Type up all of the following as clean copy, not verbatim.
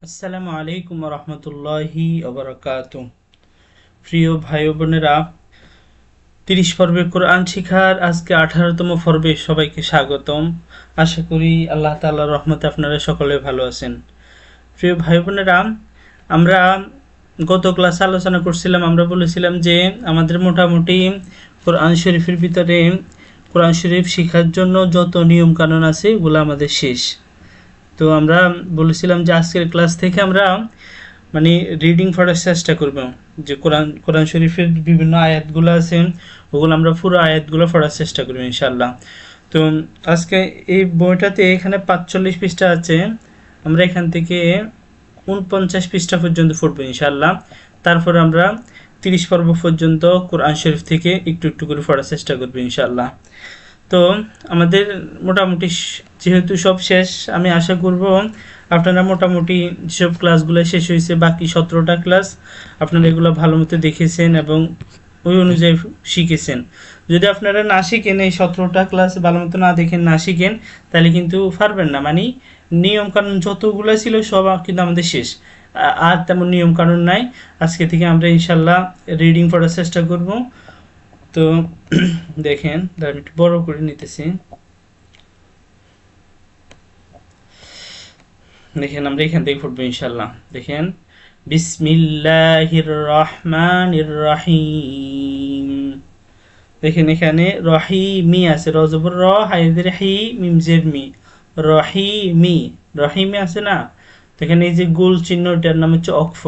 আসসালামু আলাইকুম রহমতুল্লাহি ওবারাকাতু। প্রিয় ভাই ও বোনেরা, 30 পর্বের কোরআন শিখার আজকে 18তম পর্বে সবাইকে স্বাগতম। আশা করি আল্লাহ তাআলার রহমতে আপনারা সকলে ভালো আছেন। প্রিয় ভাই বোনেরা, আমরা গত ক্লাসে আলোচনা করছিলাম, আমরা বলেছিলাম যে আমাদের মোটামুটি কোরআন শরীফের ভিতরে কোরআন শরীফ শেখার জন্য যত নিয়ম কানুন আছে এগুলো আমাদের শেষ। তো আমরা বলেছিলাম যে আজকের ক্লাস থেকে আমরা মানে রিডিং পড়ার চেষ্টা করব, যে কোরআন শরীফের বিভিন্ন আয়াতগুলো আছে ওগুলো আমরা পুরো আয়াতগুলো পড়ার চেষ্টা করব ইনশাআল্লাহ। তো আজকে এই বইটাতে এখানে 45 পৃষ্ঠা আছে, আমরা এখান থেকে 49 পৃষ্ঠা পর্যন্ত পড়বো ইনশাআল্লাহ। তারপরে আমরা 30 পর্ব পর্যন্ত কোরআন শরীফ থেকে একটু একটু করে পড়ার চেষ্টা করবো ইনশাআল্লাহ। তো আমাদের মোটামুটি যেহেতু সব শেষ, আমি আশা করব আপনারা মোটামুটি যেসব ক্লাসগুলো শেষ হয়েছে বাকি 17টা ক্লাস আপনারা এগুলো ভালো মতো দেখেছেন এবং ওই অনুযায়ী শিখেছেন। যদি আপনারা না শিখেন, এই 17টা ক্লাস ভালো মতো না দেখেন, না শিখেন, তাহলে কিন্তু পারবেন না। মানে নিয়ম কানুন যতগুলো ছিল সব কিন্তু আমাদের শেষ, আর তেমন নিয়ম কানুন নাই। আজকে থেকে আমরা ইনশাল্লাহ রিডিং পড়ার চেষ্টা করব। তো দেখেন, আমি একটু বড় করে নিতেছি। দেখেন আমরা এখান থেকে পড়বো ইনশাল্লাহ। দেখেন, বিসমিল্লাহির রহমানির রহিম। দেখেন এখানে রহিমি আছে, রজবর র হাইদের হি মিম জের মি, রহিমি, রহিমি আছে না। দেখেন এই যে গোল চিহ্নটার নাম হচ্ছে অক্ফ।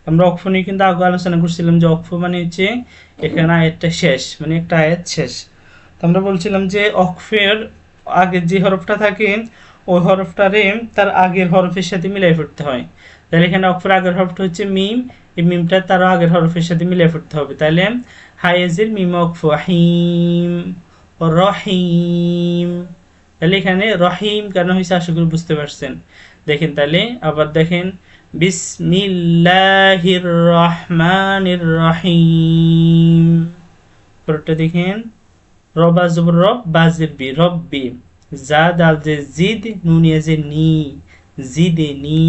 আমরা অক্ফ নিয়ে কিন্তু আগে আলোচনা করছিলাম যে অক্ফ মানে হচ্ছে এখানে আয়াতটা শেষ, মানে একটা আয়াত শেষ। তো আমরা বলছিলাম যে অক্ফের আগের যে হরফটা থাকে ওই হরফটারে তার আগের হরফের সাথে মিলাই পড়তে হয়। তাহলে এখানে অক্ফের আগের হরফটা হচ্ছে মিম, এই মিমটা তার আগের হরফের সাথে মিলাই পড়তে হবে। তাহলে হায়েজের মিম অক্ফ হিম, রহিম। তাহলে এখানে রহিম কেন হয়েছে আশা করি বুঝতে পারছেন। দেখেন তাহলে আবার দেখেন, বিসমিল্লাহির রহমানির রহিম। পরেরটা দেখেন, রবা জবর রব বাজের বি, রব্বি, জাদ আল যে জিদ, নুনিয়া যে নি, জিদে নি,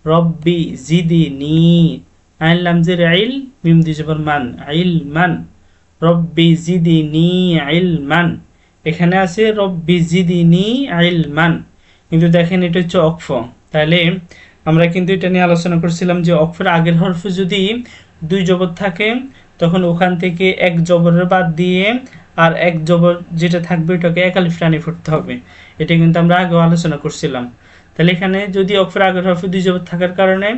রব্বি জিদে নি, আইন লাম যে আইল, মিম দি জবর মান, আইল মান, রব্বি জিদে নি আইল মান। এখানে আছে রব্বি জিদে নি আইল মান, কিন্তু দেখেন এটা হচ্ছে অক্ফ। তাহলে আমরা কিন্তু এটা নিয়ে আলোচনা করছিলাম যে অক্ফের আগের হরফে যদি 2 জবর থাকে তখন ওখান থেকে এক জবরের বাদ দিয়ে আর এক জবর যেটা থাকবে ওটাকে এক আলিফ টানে পড়তে হবে। এটা কিন্তু আমরা আগেও আলোচনা করছিলাম। তাহলে এখানে যদি অক্ফের আগের হরফে 2 জবর থাকার কারণে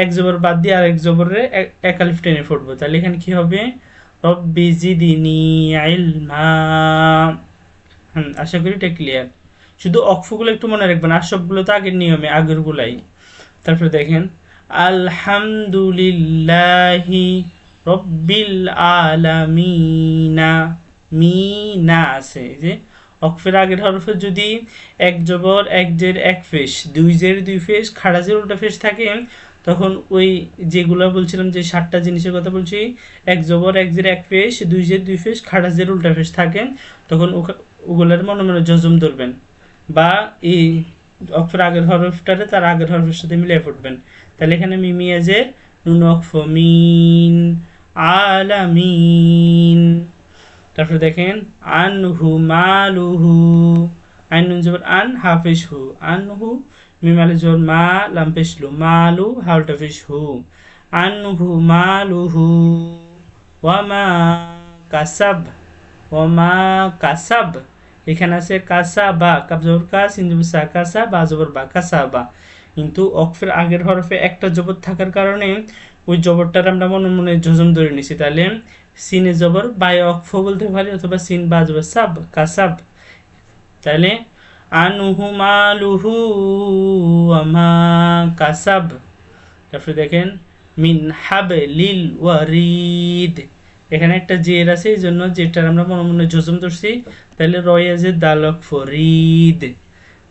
এক জবর বাদ দিয়ে আর এক জবরে এক আলিফ টেনে পড়বো। তাহলে এখানে কি হবে, রব্বি জিদিনি ইলমা। আশা করি এটা ক্লিয়ার। শুধু অক্ফগুলো একটু মনে রাখবেন, আর সবগুলো তো আগের নিয়মে, আগের গুলাই। তারপরে দেখেন, আলহামদুলিল্লাহি রব্বিল আলামিনা, মিনা আছে। এই যে অক্ফের আগের হরফে যদি এক জবর এক জের এক ফেস, 2 জের 2 ফেস, খাড়া জের উল্টা ফেস থাকে তখন ওই যেগুলো বলছিলাম যে 7টা জিনিসের কথা বলছি, এক জবর এক জের এক ফেস, 2 জের 2 ফেস, খাড়া জের উল্টা ফেস থাকে, তখন ওগুলোর মনে মনে জজম ধরবেন বা এই অক্ষর আগের হরফটারে তার আগের হরফের সাথে মিলিয়ে পড়বেন। তাহলে এখানে মিমিয়াজের নুন অক্ফ মিন আলামিন। তারপরে দেখেন, আনহু মালুহু, আইন নুন জবর আন হাফেশ হু, আনহু মিম আলিফ জবর মা লাম পেশ লু, মালু হালটা পেশ হু, আনহু মালুহু, ওয়ামা কাসাব, ওয়ামা কাসাব। এখানে আছে কাসাবা, কাব জবর কা, সিন জবর সা, কাসা, বা জবর বা, কাসাবা। কিন্তু অক্ফের আগের হরফে একটা জবর থাকার কারণে ওই জবরটার আমরা মনে মনে জজম ধরে নিছি। তাহলে সিনে জবর বাই অক্ফ বলতে পারি, অথবা সিন বা জবর সাব, কাসাব। তাহলে আনহু মালুহু আমা কাসাব। তারপরে দেখেন, মিন হাবলিল ওয়ারিদ। এখানে একটা জের আছে, এই জন্য যেটার আমরা মনে মনে জজম ধরছি। তাহলে রয়েছে দালক ফরিদ।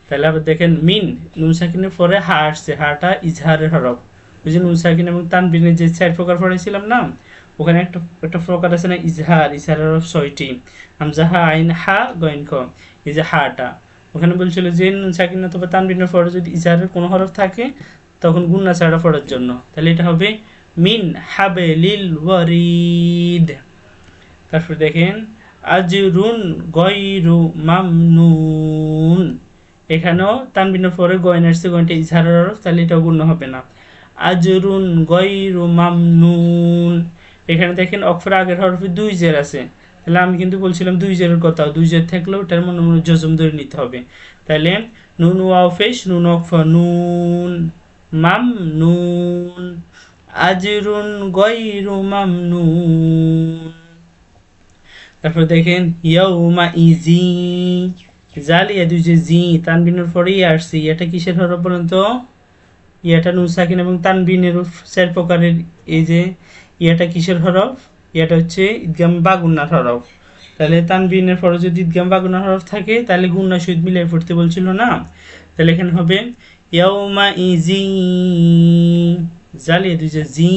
তাহলে আবার দেখেন, মিন নুন সাকিনের পরে হা আসছে, হাটা ইজহারের হরফ। ওই যে নুন সাকিন এবং তানবিনের যে 4 প্রকার পড়েছিলাম না, ওখানে একটা প্রকার আছে না ইজহার, ইজহারের হরফ 6টি, হামজা হা আইন হা গইন খ, এই যে হাটা। ওখানে বলছিল যে নুন সাকিন অথবা তানবিনের পরে যদি ইজহারের কোনো হরফ থাকে তখন গুন্না ছাড়া পড়ার জন্য। তাহলে এটা হবে মিন হাবলিল ওয়ারিদ। তারপর দেখেন আজরুন গয়রু মামনুন, এখানেও তানবিনের পরে গয়ন আসছে, গয়নটা ইজহারের হরফ, তাহলে এটা গুণ হবে না। আজরুন গয়রু মামনুন, এখানে দেখেন অক্ষর আগের হরফে দুই জের আছে, তাহলে আমি কিন্তু বলছিলাম দুই জেরের কথা, দুই জের থাকলেও ওটার মনে মনে জজম ধরে নিতে হবে। তাহলে নুন ওয়াও পেশ নুন অক্ফ নুন মামনুন আজরুন গয়রু মামনুন। তারপর দেখেন ইয়াউমা ইজি, জালিয়া দুই যে জি তানবিনের পরে আসছে, এটা কিসের হরফ বলেন তো? ইয়াটা নুন সাকিন এবং তানবিনের চার প্রকারের, এই যে ইয়াটা কিসের হরফ? ইয়াটা হচ্ছে ইদগাম বা গুন্নার হরফ। তাহলে তানবিনের পরে যদি ইদগাম বা গুন্নার হরফ থাকে তাহলে গুন্না সহিত মিলিয়ে পড়তে বলছিল না, তাহলে এখানে হবে ইয়াউমা ইজি, জালিয়া দুই যে জি।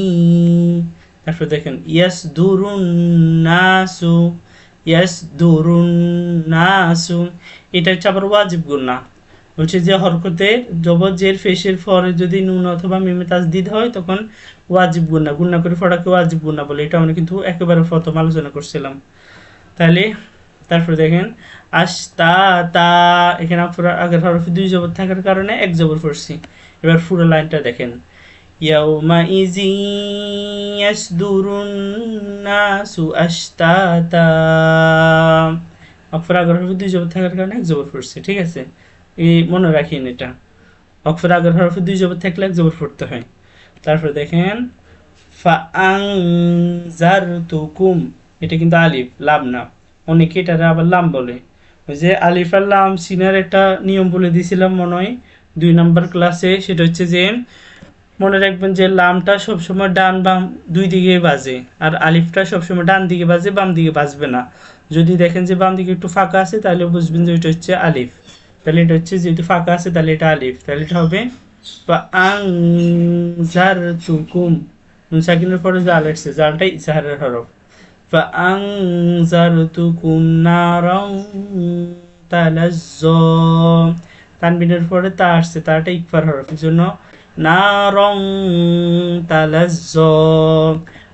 তারপর দেখেন ইয়াসদুরুন নাসু, ইয়াসদুরুন নাসু, এটা হচ্ছে আবার ওয়াজিব গুন্না, বলছে যে হরকতের জবর জের ফেশের পরে যদি নুন অথবা মিমে তাসদিদ হয় তখন ওয়াজিব গুন্না, গুন্না করে পড়াকে ওয়াজিব গুন্না বলে, এটা আমরা কিন্তু একেবারে প্রথম আলোচনা করছিলাম। তাহলে তারপর দেখেন আস্তাতা, এখানে আগের হরফে দুই জবর থাকার কারণে এক জবর পড়ছি। এবার পুরো লাইনটা দেখেন ইয়াউমাইজি ইয়াসদুরুন নাসু আশতাতা, অক্ষর আগের হরফে দুই জবর থাকার কারণে এক জবর পড়ছে, ঠিক আছে? এই মনে রাখিন, এটা অক্ষর আগের হরফে দুই জবর থাকলে এক জবর পড়তে হয়। তারপর দেখেন ফাআনজারতুকুম, এটা কিন্তু আলিফ লাম না, অনেকে এটারে আবার লাম বলে। ওই যে আলিফ আর লাম সিনের একটা নিয়ম বলে দিয়েছিলাম মনে হয় 2 নম্বর ক্লাসে, সেটা হচ্ছে যে মনে রাখবেন যে লামটা সবসময় ডান বাম দুই দিকে বাজে, আর আলিফটা সবসময় ডান দিকে বাজে, বাম দিকে বাজবে না। যদি দেখেন যে বাম দিকে একটু ফাঁকা আছে তাহলে বুঝবেন যে ওইটা হচ্ছে আলিফ, তাহলে এটা হচ্ছে যেহেতু ফাঁকা আছে তাহলে এটা আলিফ, তাহলে এটা হবে ফাআনজারতুকুম, নুন সাকিনের পরে জাল আসছে, জালটা ইজহারের হরফ। ফাআনজারতুকুম নারান তালাজ্জা, তানবিনের পরে তা আসছে, তাটা ইকফার হরফ, এজন্য নারং তালাজ্জা।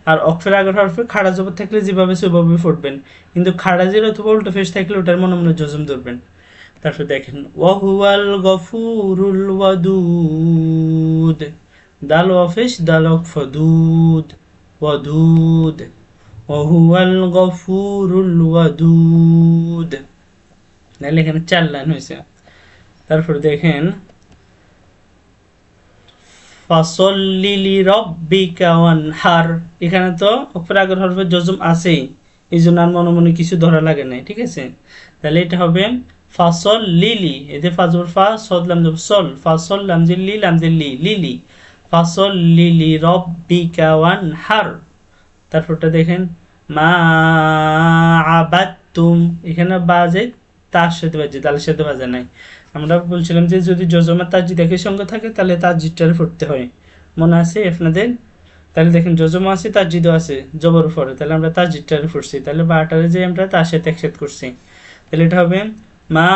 আর অক্ষর আগের হরফে খাড়া জবর থাকলে যেভাবে সেভাবে পড়বেন, কিন্তু খাড়া জের অথবা উল্টো ফেস থাকলে ওটার মনে মনে জজম ধরবেন। তারপর দেখেন ওয়াহুয়াল গফুরুল ওয়াদুদ, দাল ওয়াফেশ দাল ওয়াকফদুদ ওয়াদুদ, ওয়াহুয়াল গফুরুল ওয়াদুদ, তাহলে এখানে 4 লাইন হয়েছে। তারপর দেখেন ফাসল্লি লিরাব্বিকা ওয়ানহার, এখানে তো অক্ষর আগের হরফে জজম আছেই, এই জন্য আর মনে মনে কিছু ধরা লাগে নাই, ঠিক আছে? তাহলে এটা হবে ফাসল লিলি, এতে ফাজর ফা সদ লাম জবর সল, ফাসল লাম জের লি লাম জের লি লিলি, ফাসল লিলি রাব্বিকা ওয়ানহার। তারপরটা দেখেন মা আবাদতুম, এখানে বাজে তার সাথে বাজে, দালের সাথে বাজে নাই। আমরা বলছিলাম যে যদি জজমা তাজিদ একই সঙ্গে থাকে তাহলে তাজিদটারে পড়তে হয়, মনে আছে আপনাদের? তাহলে দেখেন জজমা আছে তাজিদও আছে জবর উপরে, তাহলে আমরা তাজিদটারে পড়ছি, তাহলে বাটারে যে আমরা তার সাথে একসাথে করছি, তাহলে এটা হবে মা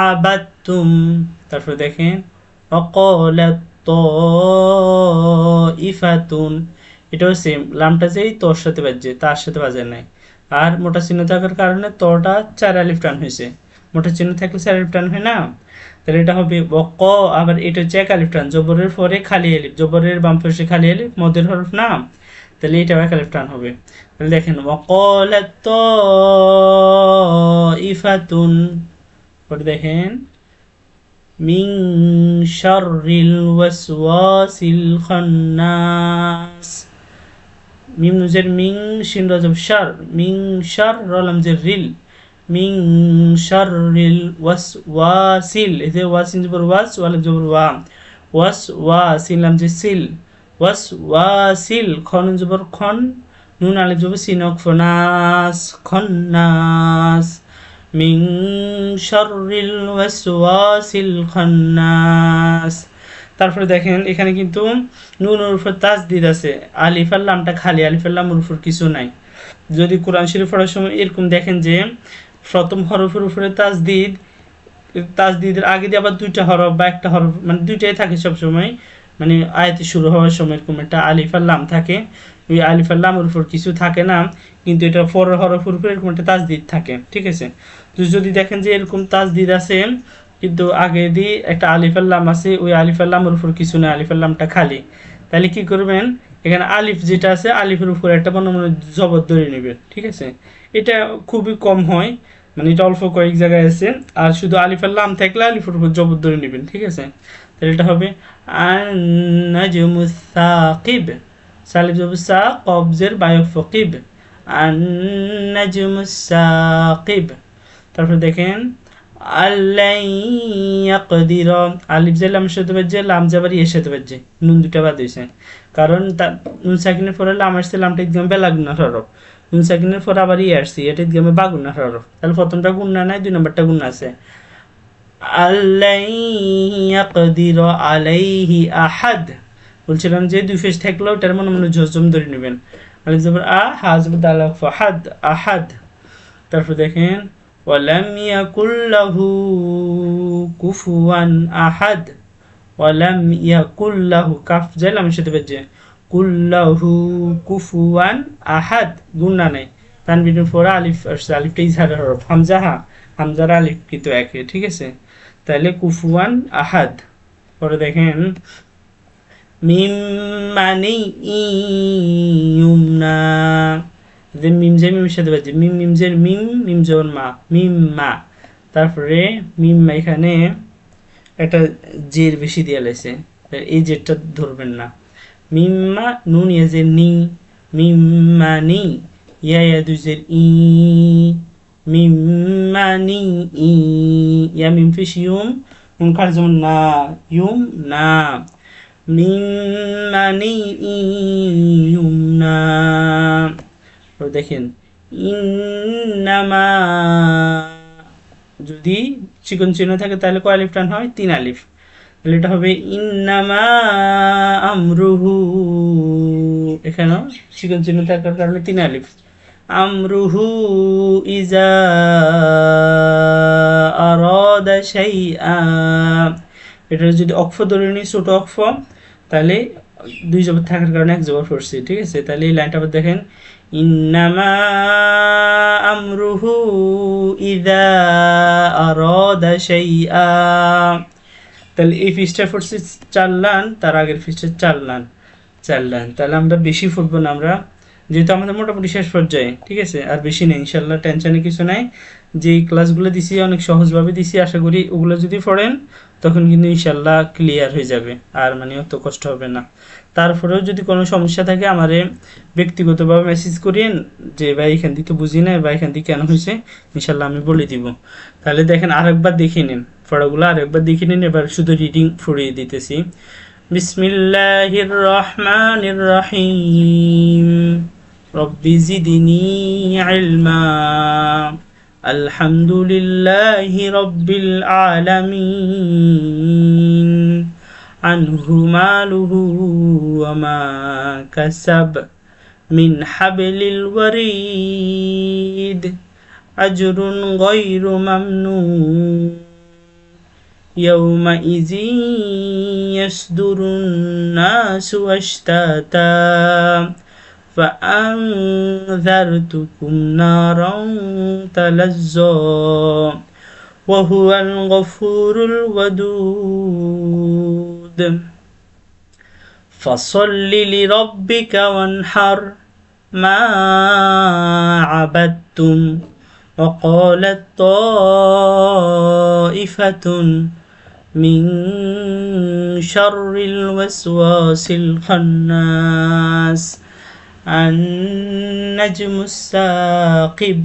আবাদতুম। তারপর দেখেন ওয়াকালাত তাইফাতুন, এটাও সেম, লামটা যেই তোর সাথে বাজছে তার সাথে বাজে নাই, আর মোটা চিহ্ন থাকার কারণে তোটা 4 আলিফ টান হয়েছে, মোটা চিহ্ন থাকলে 4 আলিফ টান হয় না, তাহলে এটা হবে ওয়াক, আবার এটা হচ্ছে 1 আলিফ টান, জবরের পরে খালি আলিফ, জবরের বাম পাশে খালি আলিফ, মদের হরফ না, তাহলে এটা 1 আলিফ টান হবে। তাহলে দেখেন ওয়াকালাত তাইফাতুন, পরে দেখেন মিন শাররিল ওয়াসওয়াসিল খান্নাস, মিম নুজের মিং শিন রাজব শার, মিং শার রলাম জের রিল, মিং শাররিল ওয়াসওয়াসিল, এই যে ওয়াসিন জবর ওয়াস ওয়ালাম জবর ওয়া, ওয়াসওয়াসিল লাম জের সিল, ওয়াসওয়াসিল খন জবর খন, নুন আলিফ জবর সিন ওয়াকফ নাস, খান্নাস, মিং শাররিল ওয়াসওয়াসিল খান্নাস। তারপরে দেখেন এখানে কিন্তু নুনের উপর তাসদিদ আছে, আলিফ আর লামটা খালি, আলিফ আর লামের উপর কিছু নাই। যদি কোরআন শরীফ পড়ার সময় এরকম দেখেন যে প্রথম হরফের উপরে তাসদিদ, তাসদিদের আগে দিয়ে আবার দুইটা হরফ বা একটা হরফ মানে দুইটাই থাকে সবসময়, মানে আয়াতে শুরু হওয়ার সময় এরকম একটা আলিফ আর লাম থাকে। ওই আলিফ আর লামের উপর কিছু থাকে না, কিন্তু এটা পরের হরফের উপর এরকম একটা তাসদিদ থাকে, ঠিক আছে। তো যদি দেখেন যে এরকম তাসদিদ আছে কিন্তু আগে দিয়ে একটা আলিফ আর লাম আছে, ওই আলিফ আর লামের উপর কিছু না, আলিফ আর লামটা খালি, তাহলে কি করবেন, এখানে আলিফ যেটা আছে আলিফের উপর একটা মনে মনে জবর ধরে নেবেন, ঠিক আছে। এটা খুবই কম হয়, মানে এটা অল্প কয়েক জায়গায় আছে। আর শুধু আলিফ আর লাম থাকলে আলিফের উপর জবর ধরে নেবেন, ঠিক আছে। তাহলে এটা হবে আন-নাজমুস সাকিব, সালিফ জবর সা, কবজের বায়ু ফকিব, আন-নাজমুস সাকিব। তারপর দেখেন আল্লাই ইয়াকদির, আলিফ যে লামের সাথে বাজছে, লাম যাবার ইয়ের সাথে বাজছে, নুন দুটা বাদ হয়েছে, কারণ নুন সাকিনের পরে লাম আসছে, লামটা একদম বেলাগুন্নার হরফ, নুন সাকিনের পরে আবার ইয়ে আসছে, এটা একদম বাগুন্নার হরফ, তাহলে প্রথমটা গুন্না নাই, 2 নম্বরটা গুন্না আছে। আল্লাই ইয়াকদির আলাইহি আহাদ, বলছিলাম যে দুই ফেস থাকলেও ওটার মনে মনে জজম ধরে নেবেন, আলিফ জবর আ, হা জবর দাল, আহাদ আহাদ। তারপর দেখেন ওয়ালাম ইয়াকুল্লাহু কুফুয়ান আহাদ, ওয়ালাম ইয়াকুল্লাহু, কাফ জাইলাম সাথে বাজে, কুল্লাহু কুফুয়ান আহাদ, গুণনা নাই, তানবিনের পরে আলিফ আসছে, আলিফটা ইজহারের হরফ, হামজা হা, হামজার আলিফ কিন্তু একই, ঠিক আছে। তাহলে কুফুয়ান আহাদ। পরে দেখেন মিম মানে ইউমনা, যে মিম যে মিমের সাথে বাজে, মিম মিম জের মিম, মিম জবর মা, মিম মা। তারপরে মিম এখানে একটা জের বেশি দিয়ে লাইছে, এই জেরটা ধরবেন না। মিম্মা নুন ইয়াজের নি, মিম্মানি, ইয়া ইয়া দুই জের ই, মিম্মানি ই, ইয়া মিম ফিশ ইউম, নুন খার যেমন না, ইউম না, মিম্মানি ইউমনা। দেখেন ইন্নামা, যদি চিকন চিহ্ন থাকে তাহলে কয় আলিফ টান হয়, 3 আলিফ, তাহলে এটা হবে ইন্নামা আমরুহু, এখানেও চিকন চিহ্ন থাকার কারণে 3 আলিফ, আমরুহু ইজা আরাদা শাইআ, এটা যদি অক্ফ ধরে নিই, ছোট অক্ফ, তাহলে 2 জবর থাকার কারণে 1 জবর পড়ছে, ঠিক আছে। তাহলে এই লাইনটা আবার দেখেন ইন্নামা আমরুহু ইযা আরাদা শাইআ, তাহলে এই পৃষ্ঠা পড়ছে 4 লাইন, তার আগের পৃষ্ঠা 4 লাইন, 4 লাইন, তাহলে আমরা বেশি পড়বো না, আমরা যেহেতু আমাদের মোটামুটি শেষ পর্যায়ে, ঠিক আছে, আর বেশি নেই ইনশাল্লাহ, টেনশনে কিছু নাই। যে ক্লাসগুলো দিছি অনেক সহজভাবে দিছি, আশা করি ওগুলো যদি পড়েন তখন কিন্তু ইনশাল্লাহ ক্লিয়ার হয়ে যাবে, আর মানে অত কষ্ট হবে না। তারপরেও যদি কোনো সমস্যা থাকে আমারে ব্যক্তিগতভাবে মেসেজ করেন যে ভাই এখান থেকে বুঝি না বা এখান থেকে কেন হয়েছে, ইনশাল্লাহ আমি বলে দিব। তাহলে দেখেন আরেকবার দেখে নিন পড়াগুলো, আরেকবার দেখে নিন, এবার শুধু রিডিং পড়িয়ে দিতেছি। বিসমিল্লাহির রহমানির রহিম, রব্বি জিদনি ইলমা, আলহামদুলিল্লাহি রব্বিল আলামিন, আনহু মালুহু ওয়া মা কাসাব, মিন হাবলিল ওয়ারিদ, আজরুন গায়রু মামনুন, ইয়াওমাইযিন ইয়াসদুরুন নাসু আশতাতা, فأنذرتكم نارا تلظى وهو الغفور الودود فصل لربك وانحر ما عبدتم وقالت طائفة من شر الوسواس الخناس النجم الثاقب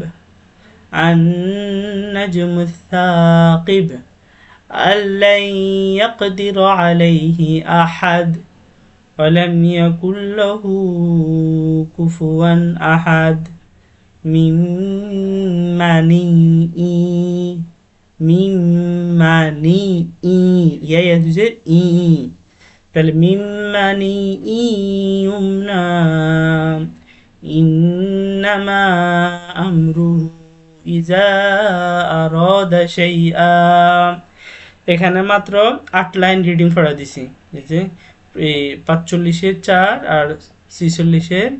النجم الثاقب ألن يقدر عليه أحد ولم يكن له كفوا أحد من مني يا يزيد তাহলে মিম্মানি ইউমনা ইন্নামা আমরু, ইজা আরাদা শাইআ। এখানে মাত্র 8 লাইন রিডিং পড়া দিছি, এই যে 45-এর 4 আর 46-এর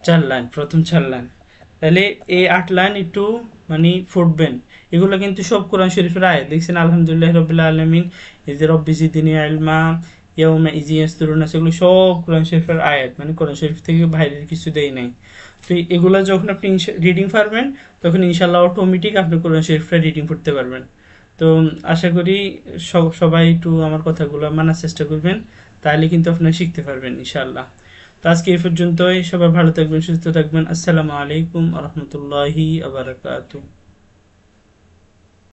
4 লাইন, প্রথম 4 লাইন। তাহলে এই 8 লাইন একটু মানে ফুটবেন। এগুলো কিন্তু সব কোরআন শরীফের আয়াত, দেখছেন আলহামদুলিল্লাহ রাব্বিল আলামিন, এই যে রব্বি জিদনি ইলমা, ইয়াউমা ইজি ইয়াসতুরুনা, সেগুলো সব কোরআন শরীফের আয়াত, মানে কোরআন শরীফ থেকে বাইরের কিছু দেই নাই। তো এগুলো যখন আপনি রিডিং পারবেন তখন ইনশাআল্লাহ অটোমেটিক আপনি কোরআন শরীফটা রিডিং করতে পারবেন। তো আশা করি সবাই একটু আমার কথাগুলো মানার চেষ্টা করবেন, তাহলে কিন্তু আপনারা শিখতে পারবেন ইনশাআল্লাহ। তো আজকে এই পর্যন্তই, সবাই ভালো থাকবেন, সুস্থ থাকবেন। আসসালামু আলাইকুম ওয়া রাহমাতুল্লাহি ওয়া বারাকাতুহু।